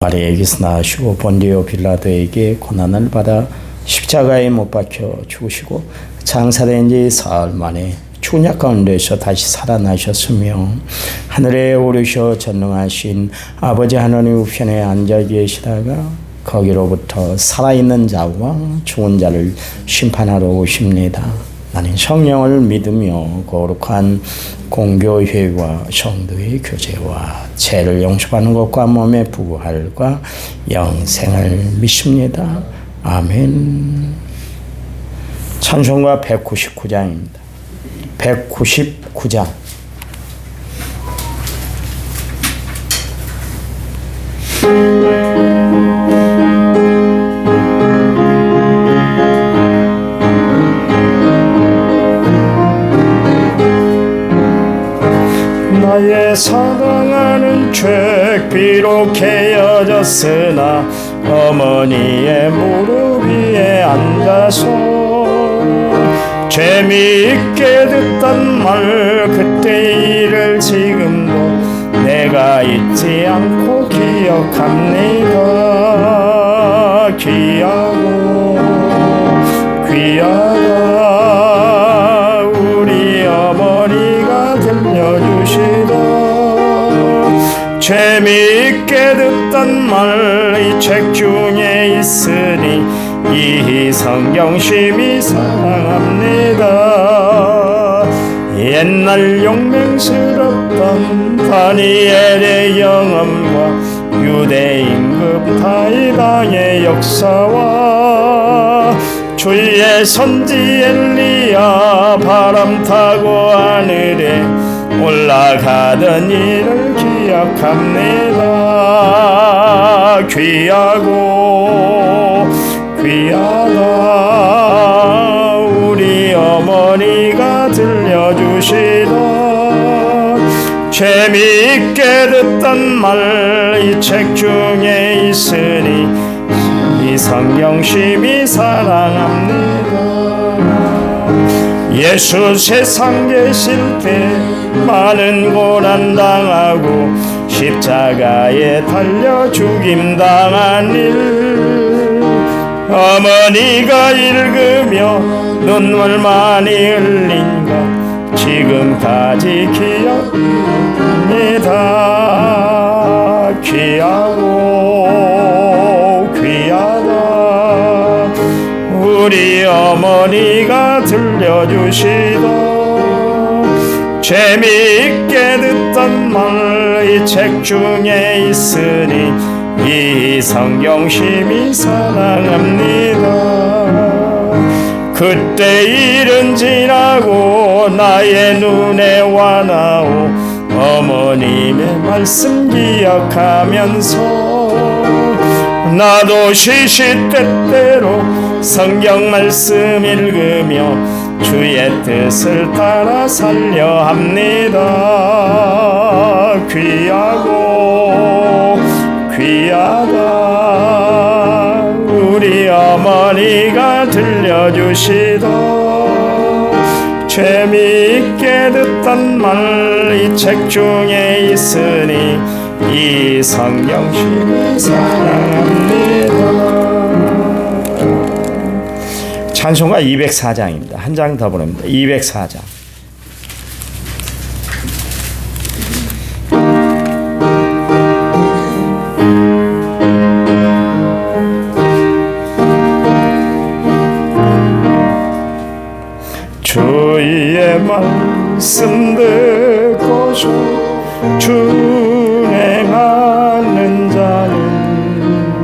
마리아에게서 낳으시고 본디오 빌라도에게 고난을 받아 십자가에 못 박혀 죽으시고 장사된 지 사흘 만에 죽은 자 가운데서 다시 살아나셨으며 하늘에 오르셔 전능하신 아버지 하나님 우편에 앉아 계시다가 거기로부터 살아있는 자와 죽은 자를 심판하러 오십니다. 나는 성령을 믿으며 거룩한 공교회와 성도의 교제와 죄를 용서받는 것과 몸의 부활과 영생을 믿습니다. 아멘. 찬송가 199장입니다. 199장. 나의 사랑하는 죄 비록 헤어졌으나 어머니의 무릎 위에 앉아서 재미있게 듣던 말 그때 일을 지금도 내가 잊지 않고 기억합니다. 귀하다 우리 어머니가 들려주시던 재미있게 듣던 말 이 책 중에 있으니 이 성경 심히 사랑합니다. 옛날 용맹스럽던 다니엘의 영험과 유대 임금 다윗왕의 역사와 주의 선지 엘리야 바람 타고 하늘에 올라가던 일을 기억합니다. 귀하다 우리 어머니가 들려주시던 재미있게 듣던 말 이 책 중에 있으니 이 성경 심히 사랑합니다. 예수 세상 계실 때 많은 고난 당하고 십자가에 달려 죽임당한 일 어머니가 읽으며 눈물 많이 흘린 것 지금까지 기억합니다. 귀하다 우리 어머니가 들려주시던 재미있게 듣던 말 이 책 중에 있으니 이 성경 심히 사랑합니다. 그때 일은 지나고 나의 눈에 와나오 어머님의 말씀 기억하면서 나도 시시때때로 성경 말씀 읽으며 주의 뜻을 따라 살려 합니다. 귀하다 우리 어머니가 들려주시던 재미있게 듣던 말 이 책 중에 있으니 이 성경 심히 사랑합니다. 찬송가 204장입니다. 한 장 더 보냅니다. 204장. 주의 말씀 듣고 준행하는 자는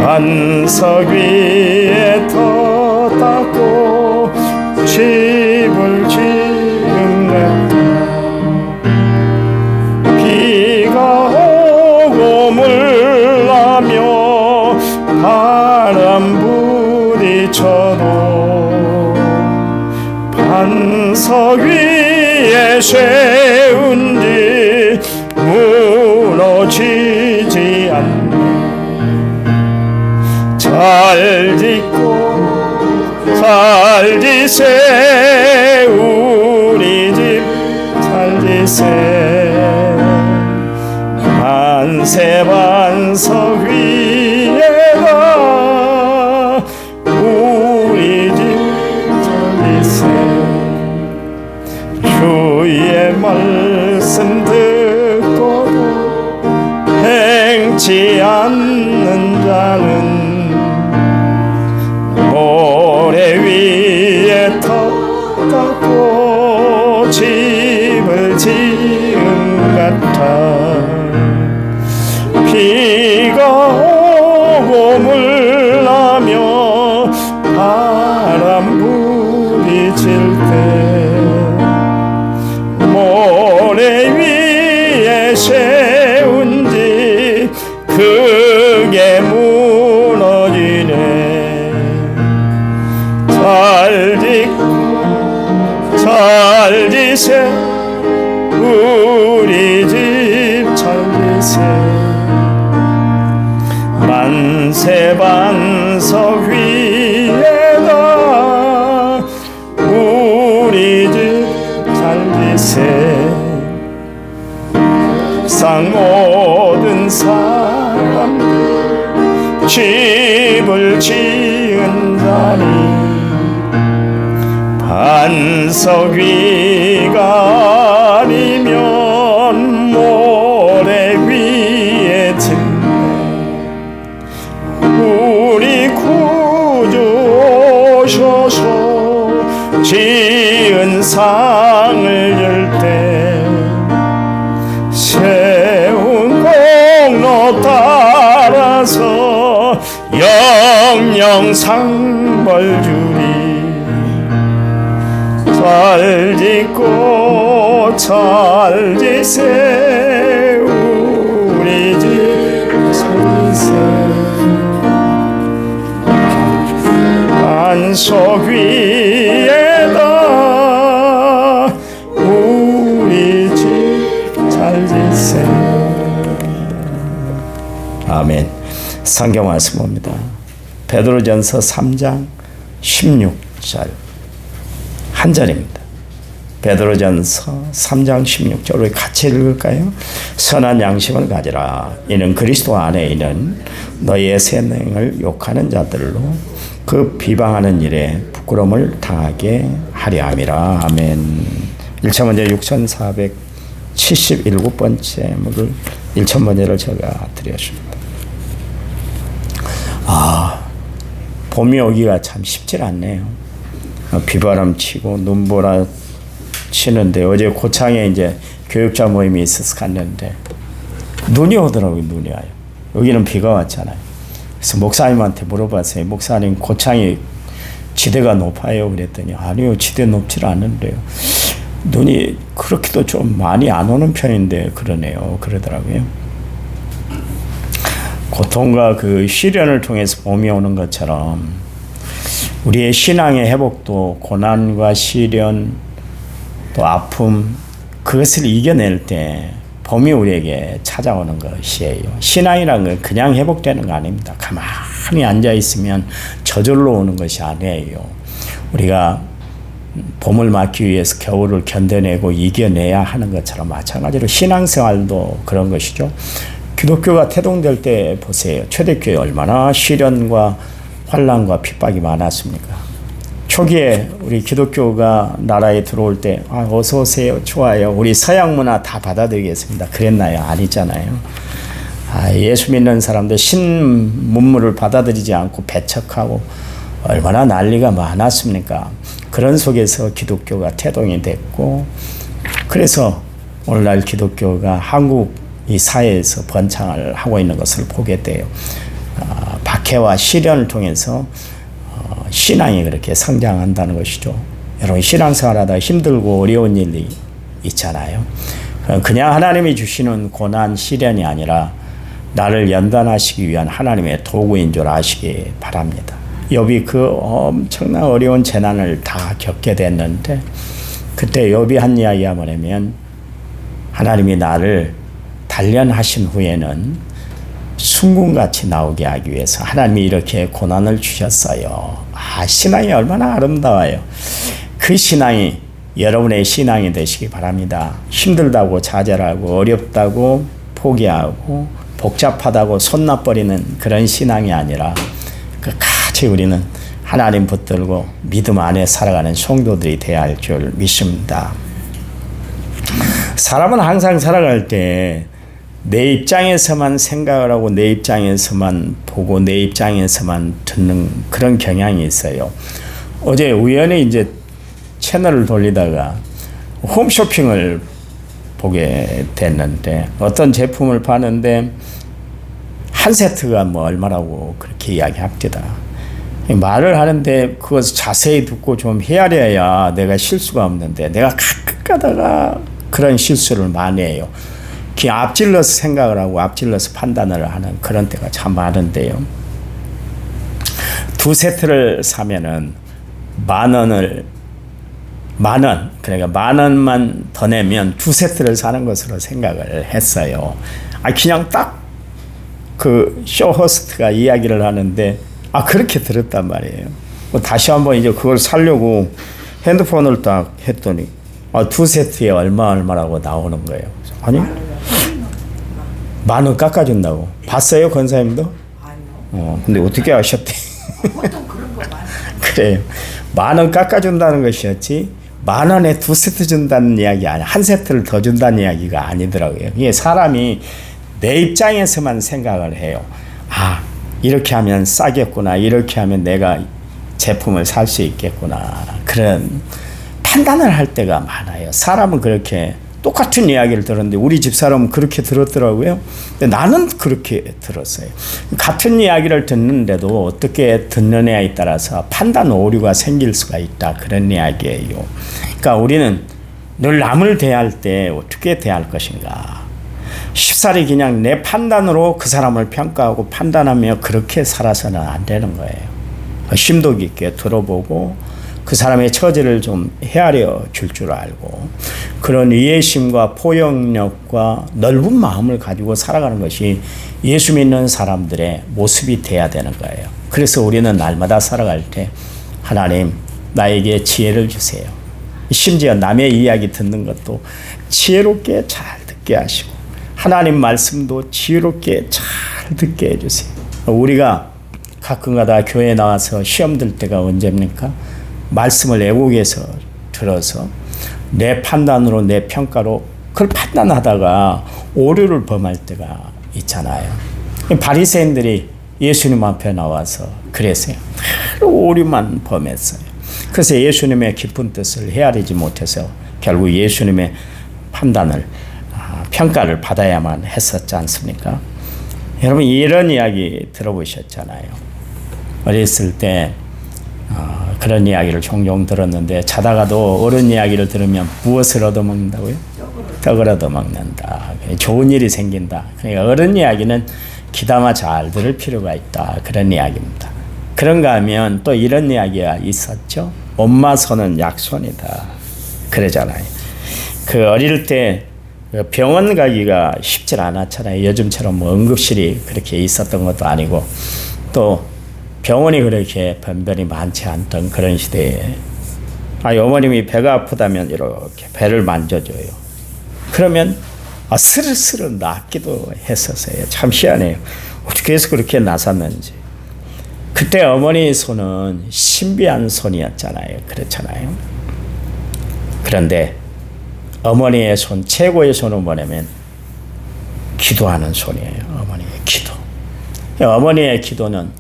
반석 위에 터 닦고 집을 지은다. 비가 오고 물 나며 바람 부딪혀도 반석 위에 세운 지 무너지지 않네. 잘 짓고 잘 지세 우리 집 잘 지세 만세 반석 위에다 우리 집 설리세. 주의 말씀 듣고도 행치 않는 자는 모래 위에 터 깎고 집을 지은 같아. 비가 오고 물나며 바람 부딪힐 때 모래 위에 세운 집 크게 무너지네. 잘 지세 우리 집 잘 지세. 만세 반석 위에다 우리 집 잘 지세. 상 모든 사람들 집을 지은 자니 반석 위가 아니면 모래 위에 든네. 우리 구주 오셔서 지은 상을 열 때 세운 공로 따라서 영영 상벌 주리. 잘 짓고 잘 지세 우리 집 설리세. 반석 위에다 우리 집 잘 지세. 아멘. 성경 말씀입니다. 베드로전서 3장 16절 한 절입니다. 베드로전서 3장 16절 우리 같이 읽을까요? 선한 양심을 가지라. 이는 그리스도 안에 있는 너희의 생명을 욕하는 자들로 그 비방하는 일에 부끄러움을 당하게 하려 함이라. 아멘. 1차 문제 6477번째 물을 1천 번째를 제가 드렸습니다. 봄이 오기가 참 쉽지 않네요. 비바람 치고 눈보라 치는데 어제 고창에 이제 교육자 모임이 있어서 갔는데 눈이 오더라고요. 눈이 와요. 여기는 비가 왔잖아요. 그래서 목사님한테 물어봤어요. 목사님 고창이 지대가 높아요? 그랬더니 아니요, 지대 높지 않은데요. 눈이 그렇게도 좀 많이 안 오는 편인데 그러네요. 그러더라고요. 고통과 그 시련을 통해서 봄이 오는 것처럼 우리의 신앙의 회복도 고난과 시련 또 아픔 그것을 이겨낼 때 봄이 우리에게 찾아오는 것이에요. 신앙이란 건 그냥 회복되는 거 아닙니다. 가만히 앉아있으면 저절로 오는 것이 아니에요. 우리가 봄을 맞기 위해서 겨울을 견뎌내고 이겨내야 하는 것처럼 마찬가지로 신앙생활도 그런 것이죠. 기독교가 태동될 때 보세요. 초대교회 얼마나 시련과 환난과 핍박이 많았습니까? 초기에 우리 기독교가 나라에 들어올 때 어서 오세요. 좋아요. 우리 서양 문화 다 받아들이겠습니다. 그랬나요? 아니잖아요. 예수 믿는 사람들 신문물을 받아들이지 않고 배척하고 얼마나 난리가 많았습니까? 그런 속에서 기독교가 태동이 됐고 그래서 오늘날 기독교가 한국 이 사회에서 번창을 하고 있는 것을 보게 돼요. 박해와 시련을 통해서 신앙이 그렇게 성장한다는 것이죠. 여러분 신앙생활하다 힘들고 어려운 일이 있잖아요. 그냥 하나님이 주시는 고난 시련이 아니라 나를 연단하시기 위한 하나님의 도구인 줄 아시기 바랍니다. 욥이 그 엄청난 어려운 재난을 다 겪게 됐는데 그때 욥이 한 이야기가 뭐냐면 하나님이 나를 단련하신 후에는 순금같이 나오게 하기 위해서 하나님이 이렇게 고난을 주셨어요. 신앙이 얼마나 아름다워요. 그 신앙이 여러분의 신앙이 되시기 바랍니다. 힘들다고 좌절하고 어렵다고 포기하고 복잡하다고 손놔버리는 그런 신앙이 아니라 끝까지 우리는 하나님 붙들고 믿음 안에 살아가는 성도들이 되어야 할 줄 믿습니다. 사람은 항상 살아갈 때 내 입장에서만 생각을 하고 내 입장에서만 보고 내 입장에서만 듣는 그런 경향이 있어요. 어제 우연히 이제 채널을 돌리다가 홈쇼핑을 보게 됐는데 어떤 제품을 파는데 한 세트가 뭐 얼마라고 그렇게 이야기합니다. 말을 하는데 그것을 자세히 듣고 좀 헤아려야 내가 실수가 없는데 내가 가끔 가다가 그런 실수를 많이 해요. 그냥 앞질러서 생각을 하고 앞질러서 판단을 하는 그런 때가 참 많은데요. 2세트를 사면은 만 원, 그러니까 10,000원만 더 내면 2세트를 사는 것으로 생각을 했어요. 그냥 딱 그 쇼호스트가 이야기를 하는데 그렇게 들었단 말이에요. 다시 한번 이제 그걸 사려고 핸드폰을 딱 했더니 2세트에 얼마라고 나오는 거예요. 아니 10,000원 깎아준다고. 봤어요, 권사님도? 아니요. 근데 어떻게 아셨대? 보통 그런 거 많아요. 그래요. 10,000원 깎아준다는 것이었지 10,000원에 2세트 준다는 이야기 아니야. 한 세트를 더 준다는 이야기가 아니더라고요. 이게 사람이 내 입장에서만 생각을 해요. 이렇게 하면 싸겠구나. 이렇게 하면 내가 제품을 살 수 있겠구나. 그런 판단을 할 때가 많아요. 사람은 그렇게 똑같은 이야기를 들었는데 우리 집사람은 그렇게 들었더라고요. 근데 나는 그렇게 들었어요. 같은 이야기를 듣는데도 어떻게 듣느냐에 따라서 판단 오류가 생길 수가 있다. 그런 이야기예요. 그러니까 우리는 늘 남을 대할 때 어떻게 대할 것인가. 쉽사리 그냥 내 판단으로 그 사람을 평가하고 판단하며 그렇게 살아서는 안 되는 거예요. 심도 깊게 들어보고 그 사람의 처지를 좀 헤아려 줄 알고 그런 이해심과 포용력과 넓은 마음을 가지고 살아가는 것이 예수 믿는 사람들의 모습이 돼야 되는 거예요. 그래서 우리는 날마다 살아갈 때 하나님 나에게 지혜를 주세요. 심지어 남의 이야기 듣는 것도 지혜롭게 잘 듣게 하시고 하나님 말씀도 지혜롭게 잘 듣게 해주세요. 우리가 가끔가다 교회에 나와서 시험 들 때가 언제입니까? 말씀을 애국에서 들어서 내 판단으로 내 평가로 그걸 판단하다가 오류를 범할 때가 있잖아요. 바리새인들이 예수님 앞에 나와서 그랬어요. 오류만 범했어요. 그래서 예수님의 깊은 뜻을 헤아리지 못해서 결국 예수님의 판단을 평가를 받아야만 했었지 않습니까? 여러분 이런 이야기 들어보셨잖아요. 어렸을 때 그런 이야기를 종종 들었는데 자다가도 어른 이야기를 들으면 무엇을 얻어먹는다고요? 떡을 얻어먹는다. 좋은 일이 생긴다. 그러니까 어른 이야기는 귀담아 잘 들을 필요가 있다. 그런 이야기입니다. 그런가 하면 또 이런 이야기가 있었죠. 엄마 손은 약손이다. 그러잖아요. 그 어릴 때 병원 가기가 쉽지 않았잖아요. 요즘처럼 뭐 응급실이 그렇게 있었던 것도 아니고 또 병원이 그렇게 변변이 많지 않던 그런 시대에 어머님이 배가 아프다면 이렇게 배를 만져줘요. 그러면 스르스르 낫기도 했었어요. 참 희한해요. 어떻게 해서 그렇게 나섰는지. 그때 어머니 손은 신비한 손이었잖아요. 그렇잖아요. 그런데 어머니의 손, 최고의 손은 뭐냐면 기도하는 손이에요. 어머니의 기도. 어머니의 기도는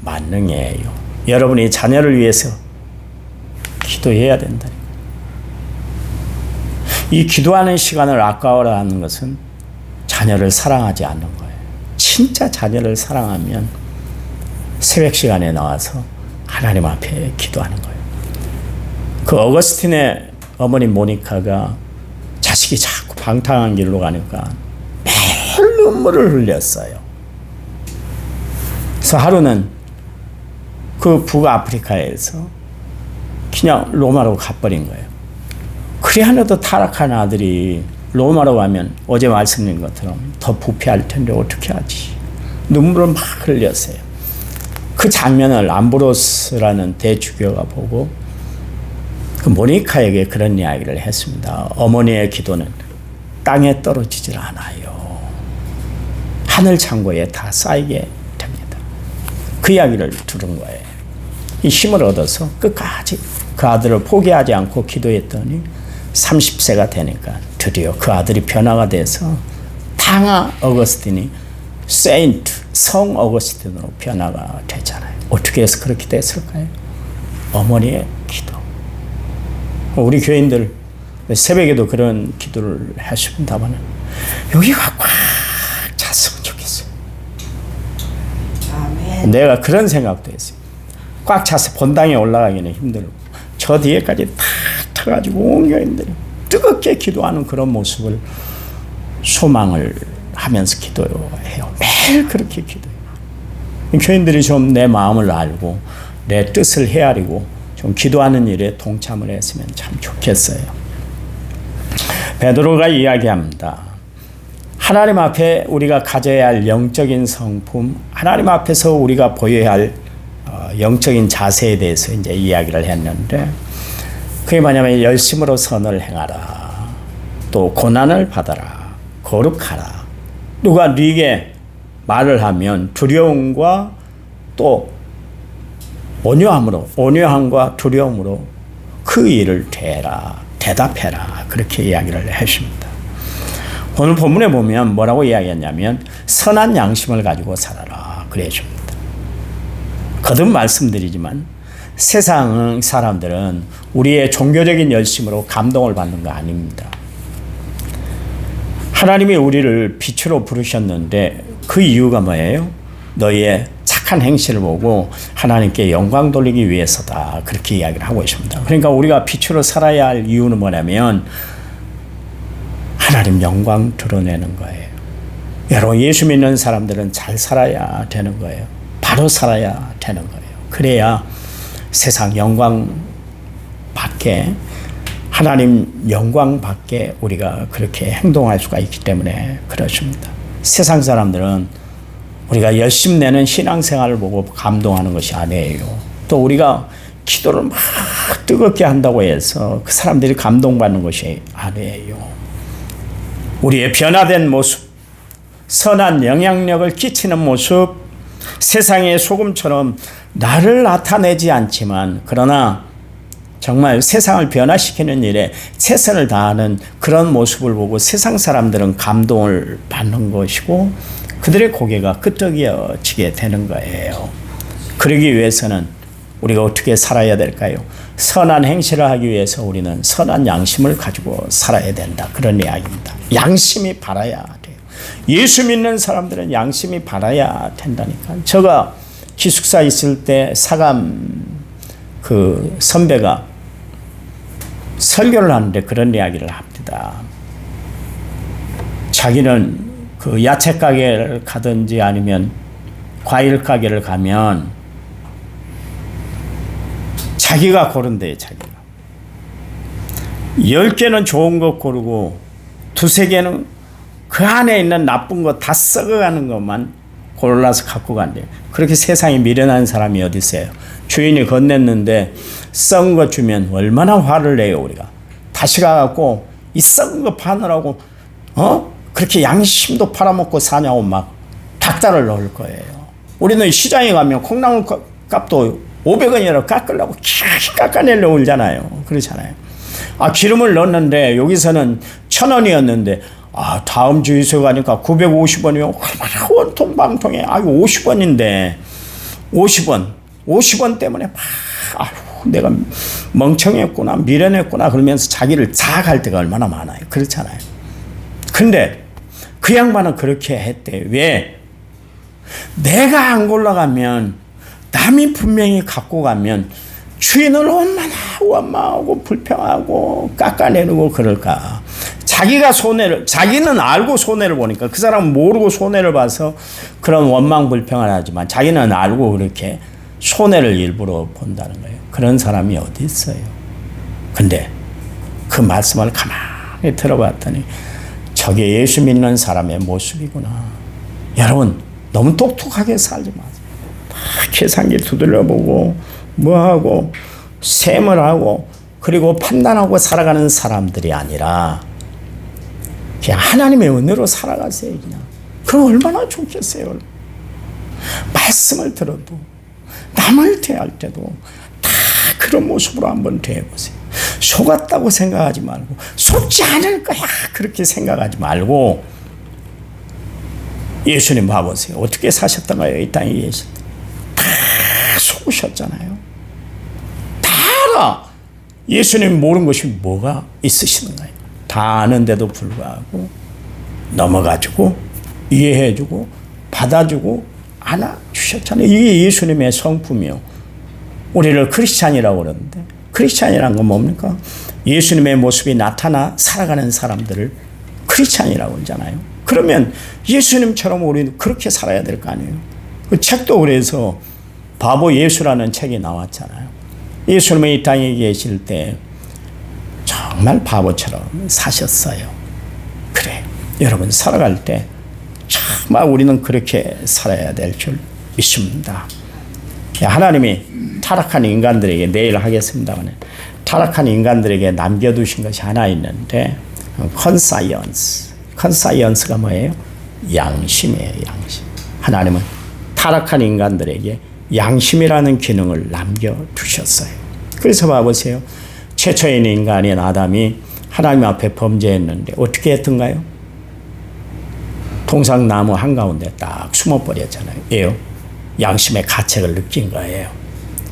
만능이에요. 여러분이 자녀를 위해서 기도해야 된다. 이 기도하는 시간을 아까워라 하는 것은 자녀를 사랑하지 않는 거예요. 진짜 자녀를 사랑하면 새벽 시간에 나와서 하나님 앞에 기도하는 거예요. 그 어거스틴의 어머니 모니카가 자식이 자꾸 방탕한 길로 가니까 매일 눈물을 흘렸어요. 그래서 하루는 그 북아프리카에서 그냥 로마로 가버린 거예요. 그리 하나도 타락한 아들이 로마로 가면 어제 말씀드린 것처럼 더 부패할 텐데 어떻게 하지? 눈물을 막 흘렸어요. 그 장면을 암브로스라는 대주교가 보고 그 모니카에게 그런 이야기를 했습니다. 어머니의 기도는 땅에 떨어지질 않아요. 하늘 창고에 다 쌓이게 됩니다. 그 이야기를 들은 거예요. 이 힘을 얻어서 끝까지 그 아들을 포기하지 않고 기도했더니 30세가 되니까 드디어 그 아들이 변화가 돼서 탕아 어거스틴이 세인트 성 어거스틴으로 변화가 되잖아요. 어떻게 해서 그렇게 됐을까요? 어머니의 기도. 우리 교인들 새벽에도 그런 기도를 하신다면 여기가 꽉 찼으면 좋겠어요. 아멘. 내가 그런 생각도 했어요. 꽉 차서 본당에 올라가기는 힘들고 저 뒤에까지 다 타가지고 온 교인들이 뜨겁게 기도하는 그런 모습을 소망을 하면서 기도해요. 매일 그렇게 기도해요. 교인들이 좀 내 마음을 알고 내 뜻을 헤아리고 좀 기도하는 일에 동참을 했으면 참 좋겠어요. 베드로가 이야기합니다. 하나님 앞에 우리가 가져야 할 영적인 성품, 하나님 앞에서 우리가 보여야 할 영적인 자세에 대해서 이제 이야기를 했는데 그게 뭐냐면 열심으로 선을 행하라. 또 고난을 받아라. 거룩하라. 누가 네게 말을 하면 두려움과 또 온유함과 두려움으로 그 일을 대답해라. 그렇게 이야기를 했습니다. 오늘 본문에 보면 뭐라고 이야기했냐면 선한 양심을 가지고 살아라. 그래 줍니다. 거듭 말씀드리지만 세상 사람들은 우리의 종교적인 열심으로 감동을 받는 거 아닙니다. 하나님이 우리를 빛으로 부르셨는데 그 이유가 뭐예요? 너희의 착한 행실을 보고 하나님께 영광 돌리기 위해서다. 그렇게 이야기를 하고 있습니다. 그러니까 우리가 빛으로 살아야 할 이유는 뭐냐면 하나님 영광 드러내는 거예요. 여러분 예수 믿는 사람들은 잘 살아야 되는 거예요. 바로 살아야 되는 거예요. 그래야 세상 영광 밖에 하나님 영광 밖에 우리가 그렇게 행동할 수가 있기 때문에 그렇습니다. 세상 사람들은 우리가 열심히 내는 신앙생활을 보고 감동하는 것이 아니에요. 또 우리가 기도를 막 뜨겁게 한다고 해서 그 사람들이 감동받는 것이 아니에요. 우리의 변화된 모습, 선한 영향력을 끼치는 모습, 세상의 소금처럼 나를 나타내지 않지만 그러나 정말 세상을 변화시키는 일에 최선을 다하는 그런 모습을 보고 세상 사람들은 감동을 받는 것이고 그들의 고개가 끄덕여지게 되는 거예요. 그러기 위해서는 우리가 어떻게 살아야 될까요? 선한 행실을 하기 위해서 우리는 선한 양심을 가지고 살아야 된다. 그런 이야기입니다. 양심이 바라야 돼요. 예수 믿는 사람들은 양심이 바라야 된다니까. 제가 기숙사 있을 때 사감 그 선배가 설교를 하는데 그런 이야기를 합니다. 자기는 그 야채 가게를 가든지 아니면 과일 가게를 가면 자기가 고른대요. 자기가 10개는 좋은 것 고르고 2-3개는 그 안에 있는 나쁜 거 다 썩어가는 것만 골라서 갖고 간대요. 그렇게 세상에 미련한 사람이 어디 있어요. 주인이 건넸는데 썩은 거 주면 얼마나 화를 내요. 우리가 다시 가갖고 이 썩은 거 파느라고 그렇게 양심도 팔아먹고 사냐고 막 닭다를 넣을 거예요. 우리는 시장에 가면 콩나물 값도 500원이라도 깎으려고 기렇게 깎아내려고 울잖아요. 그렇잖아요. 기름을 넣었는데 여기서는 1,000원이었는데 다음 주유소 가니까 950원이면 얼마나 원통방통해. 50원인데 50원 때문에 내가 멍청했구나 미련했구나 그러면서 자기를 자학할 때가 얼마나 많아요. 그렇잖아요. 근데 그 양반은 그렇게 했대. 왜? 내가 안 골라가면 남이 분명히 갖고 가면 주인을 얼마나 원망하고 불평하고 깎아내리고 그럴까. 자기는 알고 손해를 보니까 그 사람은 모르고 손해를 봐서 그런 원망 불평을 하지만 자기는 알고 그렇게 손해를 일부러 본다는 거예요. 그런 사람이 어디 있어요. 근데 그 말씀을 가만히 들어봤더니 저게 예수 믿는 사람의 모습이구나. 여러분 너무 똑똑하게 살지 마세요. 막 계산기 두들려보고 뭐하고 셈을 하고 그리고 판단하고 살아가는 사람들이 아니라 그냥 하나님의 은혜로 살아가세요. 그냥 그거 얼마나 좋겠어요. 말씀을 들어도 남을 대할 때도 다 그런 모습으로 한번 대해보세요. 속았다고 생각하지 말고 속지 않을 거야 그렇게 생각하지 말고 예수님 봐보세요. 어떻게 사셨던가요? 이 땅에 계실 때 다 속으셨잖아요. 다 알아. 예수님 모르는 것이 뭐가 있으시는가요? 다 아는데도 불구하고 넘어가지고 이해해주고 받아주고 안아주셨잖아요. 이게 예수님의 성품이요. 우리를 크리스찬이라고 그러는데 크리스찬이란 건 뭡니까? 예수님의 모습이 나타나 살아가는 사람들을 크리스찬이라고 그러잖아요. 그러면 예수님처럼 우리는 그렇게 살아야 될 거 아니에요. 그 책도 그래서 바보 예수라는 책이 나왔잖아요. 예수님이 이 땅에 계실 때 정말 바보처럼 사셨어요. 그래, 여러분 살아갈 때 정말 우리는 그렇게 살아야 될 줄 믿습니다. 하나님이 타락한 인간들에게 내일 하겠습니다만 타락한 인간들에게 남겨두신 것이 하나 있는데 컨사이언스가 뭐예요? 양심이에요. 양심. 하나님은 타락한 인간들에게 양심이라는 기능을 남겨두셨어요. 그래서 봐보세요. 최초인 인간인 아담이 하나님 앞에 범죄했는데 어떻게 했던가요? 동상나무 한가운데 딱 숨어버렸잖아요. 왜요? 양심의 가책을 느낀 거예요.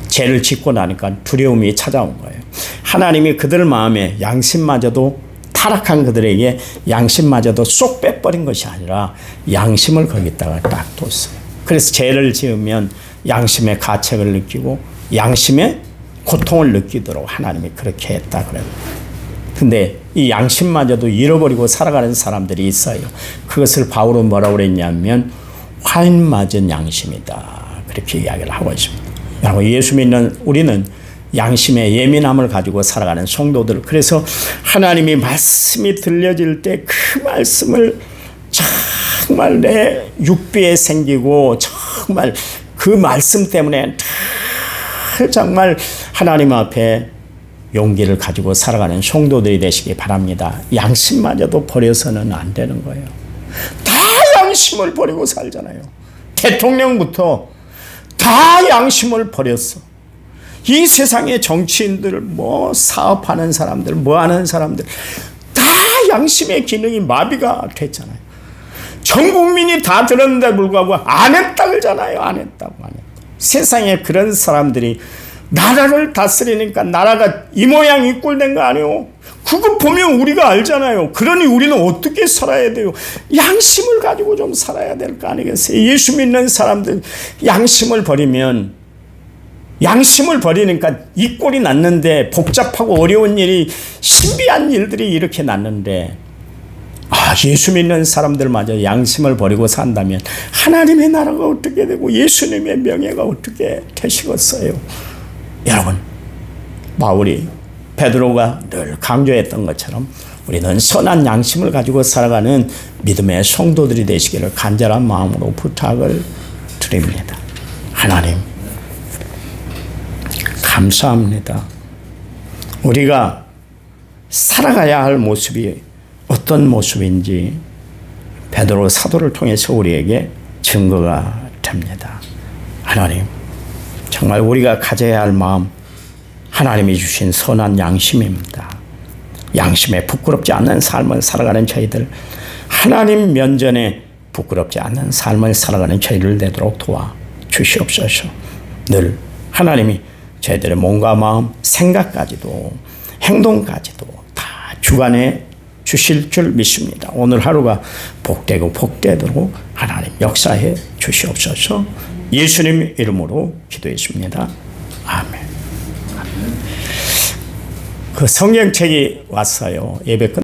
죄를 짓고 나니까 두려움이 찾아온 거예요. 하나님이 그들 마음에 양심마저도 타락한 그들에게 양심마저도 쏙 빼버린 것이 아니라 양심을 거기다가 딱 뒀어요. 그래서 죄를 지으면 양심의 가책을 느끼고 양심의 고통을 느끼도록 하나님이 그렇게 했다 그래요. 근데 이 양심마저도 잃어버리고 살아가는 사람들이 있어요. 그것을 바울은 뭐라고 그랬냐면 화인 맞은 양심이다. 그렇게 이야기를 하고 있습니다. 여러분 예수 믿는 우리는 양심의 예민함을 가지고 살아가는 성도들. 그래서 하나님이 말씀이 들려질 때 그 말씀을 정말 내 육비에 생기고 정말 그 말씀 때문에 정말 하나님 앞에 용기를 가지고 살아가는 성도들이 되시기 바랍니다. 양심마저도 버려서는 안 되는 거예요. 다 양심을 버리고 살잖아요. 대통령부터 다 양심을 버렸어. 이 세상의 정치인들, 뭐 사업하는 사람들, 뭐 하는 사람들 다 양심의 기능이 마비가 됐잖아요. 전 국민이 다 들었는데 불구하고 안 했다 그러잖아요. 안 했다고. 세상에 그런 사람들이 나라를 다스리니까 나라가 이 모양 이 꼴 된 거 아니에요. 그거 보면 우리가 알잖아요. 그러니 우리는 어떻게 살아야 돼요? 양심을 가지고 좀 살아야 될 거 아니겠어요? 예수 믿는 사람들 양심을 버리면 양심을 버리니까 이 꼴이 났는데 복잡하고 어려운 일이 신비한 일들이 이렇게 났는데 예수 믿는 사람들마저 양심을 버리고 산다면 하나님의 나라가 어떻게 되고 예수님의 명예가 어떻게 되시겠어요? 여러분 바울이 베드로가 늘 강조했던 것처럼 우리는 선한 양심을 가지고 살아가는 믿음의 성도들이 되시기를 간절한 마음으로 부탁을 드립니다. 하나님 감사합니다. 우리가 살아가야 할 모습이 어떤 모습인지 베드로 사도를 통해서 우리에게 증거가 됩니다. 하나님 정말 우리가 가져야 할 마음 하나님이 주신 선한 양심입니다. 양심에 부끄럽지 않는 삶을 살아가는 저희들 하나님 면전에 부끄럽지 않는 삶을 살아가는 저희를 되도록 도와 주시옵소서. 늘 하나님이 저희들의 몸과 마음 생각까지도 행동까지도 다 주관해 주실 줄 믿습니다. 오늘 하루가 복되고 복되도록 하나님 역사해 주시옵소서. 예수님 이름으로 기도했습니다. 아멘. 그 성경책이 왔어요. 예배 끝